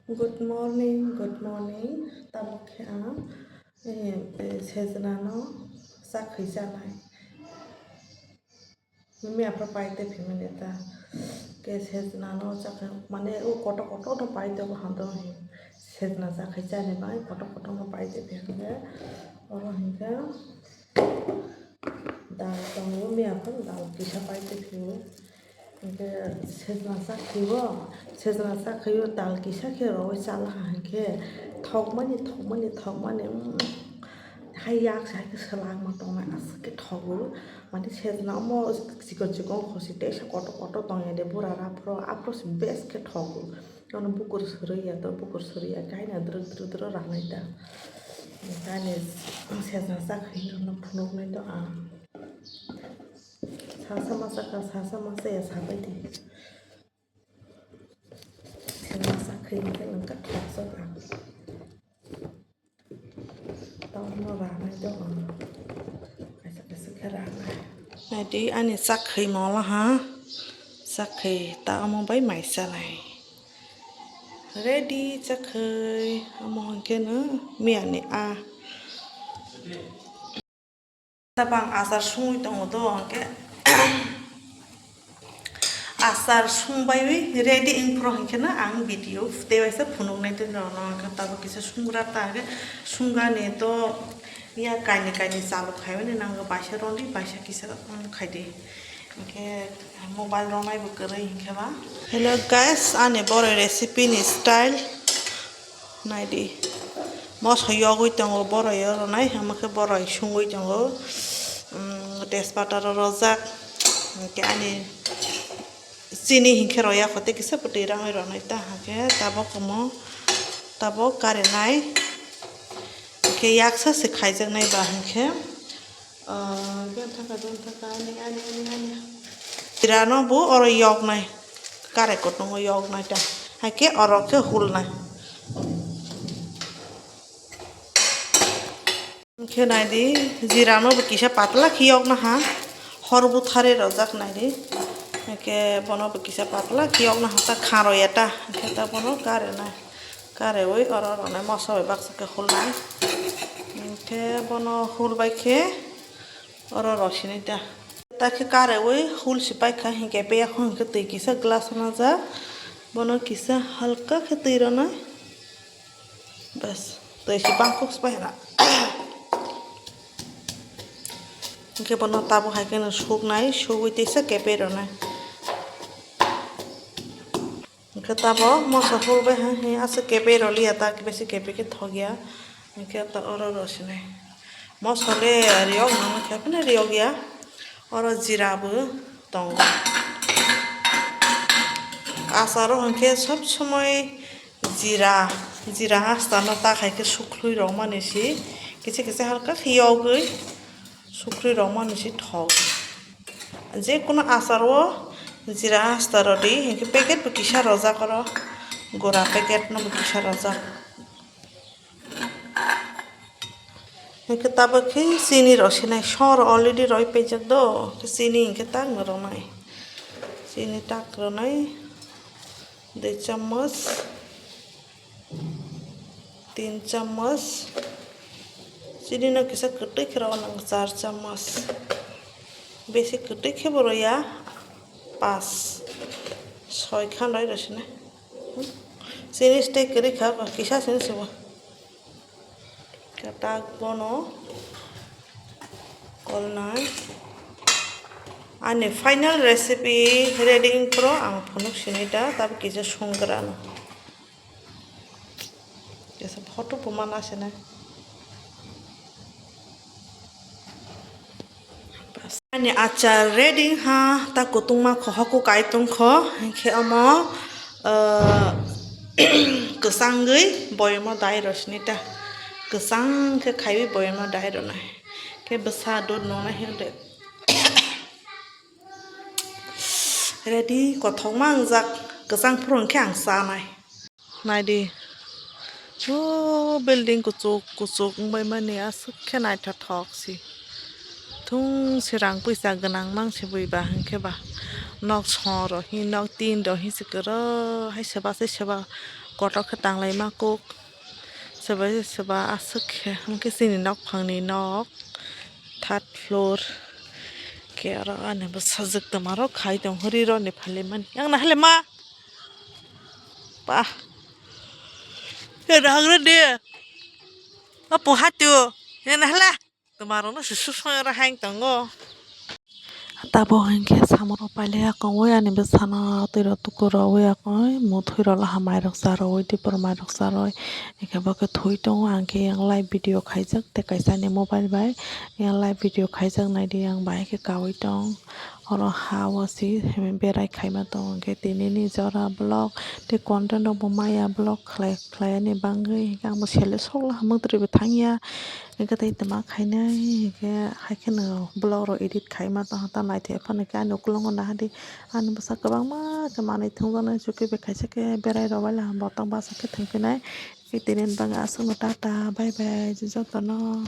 Good morning, good morning. Tao khéo sejna no sakhi janai. Mimi apa paite phimene ta ke sejna no sakhe mane o koto no paite ko hando hi sejna sakhi jane bai koto no paite phimene oro hinga dal tong mi apa dal kisa paite phimene ke sejna sakhiyo dal kisa khe ro chala hanke thok mani hai yak sai ke salang ma tong na as ke thogu mani sejna mo sikon khosi te sa koto tong de bura ra pro apro best ke thogu kono bukur suriya kaina dru ra nai da kaine sejna sakhiyo no phunuk nai do a sasa masa ya sabai di sejna sakhiyo ke nang ka thok so ta tao no ra nai do cái ra này đi anh sắc khi mò là hả sắc khi tao mong bấy mày sao này ready sắc khi mong cái nữa miệng này à ta bằng asar sung tông đó cái asar sung bay với ready in pro cái nữa ang video te vậy sắp phun này tên rồi nó cái tao cái sung ra ta cái sung ga này to ya kaini salu khai ne nang baisa rondi baisa kisa khai de ke mobile ronai bu kare hinke ba hello guys ane boroi recipe ni style nai di mos hoyogoi tango boroi ronai hamake boroi sungoi tango tespata rozak ke ane sini hinke roya khote kisa putih rangai ronai ta ke tabo kare nai ke yaksa se khaijak nai ba hanke don thaka ani tirano bu oro yok nai kare kotong yok nai ta hake oro ke hul nai ke nai di jirano bu kisa patla khiyok na ha horbu thare rojak nai di ke bono bu kisa patla khiyok na ha ta kharo eta ke ta bono kare oi oro nai mosa bai baksa ke hul nai ke bono hul bai ke oro rosini da ta ke kare oi hul sipai kha hinke pe khon ke tei kisa glass na ja bono kisa halka ke tei rona bas tei si bangkok spai na ke bono tabu hai ke na suk nai sugui te sa ke pe rona ke tabo mosa hul bai ha he asa ke pe roli ata ke besi ke pe ke thogya ke ta oro rosini mosole riok na ke pne riok ya oro jira bu tong asaro hanke sob সময় জিরা হাস্তানো তা খাইকে শুকলুই রমানেছি কিছু হালকা খিয়গই শুকলুই রমানেছি ঠগ যে কোনো আচারও জিরা হাস্তারো দি হেঁকে প্যাকেট কিসা রজা কর গোড়া প্যাকেট ন কিসা রজা হেঁকে তাবাকে চিনি রসি নাই সর অলরেডি রই পেজাক দো চিনি হেঁকে তাক রনাই চিনি তাক রনাই 2 चम्मच 3 चम्मच चीनी न किसा कटे खराव नंग 4 चम्मच बेसी कटे खे बरोया 5 6 खान रही रसने चीनी स्टे करे खा किसा चीनी से कटा बोनो कलना आने फाइनल रेसिपी रेडी करो आं फुनुक सिनिटा तब किसे संग्रानो जैसे फोटो पुमान आसे ना आने achar रेडी हा ता कुतुंगमा खहको काइतुं ख के अमो कसंगै बयमा दाइ रसनिता कसंग के khyby बयमा दाइ रना के बसा दूध नना हेदे ready kothong mang jak kesang prong kyang sa nai di building kucuk bai mani as khenai tha thok si thung sirang puisa ganang mang se bui ba hangke ba นอกชอหรอฮีนอกตีนหรอฮีสิกระให้เสบาเสบากอดเราคือต่างไรมากกุกเสบาอาสึกมันก็สินนอกพังนี่นอกทัดฟลอร์แกเราอันนี้บัสซักตมาเราขายตรงฮรีรอนในพาเลมันยังนะฮเลมาปะเฮ้ยรักระเดียapa hatu yan hala tomaro na susu ra hang tango tabo hangke samoro pale ako we ani besana tiro tukuro we ako mo thiro la hamai rok saro we di por mai rok saro eke bake thui tong angke yang live video khaijak te kaisa ni mobile bai yang live video khaijak nai di yang bai ke kawi tong oro hawasi berai khaima tong ke tini ni jora blog te content ro maya blog khlai ni bangai yang mo sele sokla hamang tri bethangya cái tay tama khai này cái hai cái nào blog rồi edit khai mà ta này thì phần cái anh cũng long na đi anh bớt sắc băng mà cái mà này thông ra cho cái việc khai chắc cái berai rồi là bảo tông ba sắc cái thành cái này cái tiền băng áo sơ ta bye bye chỉ cho tao nó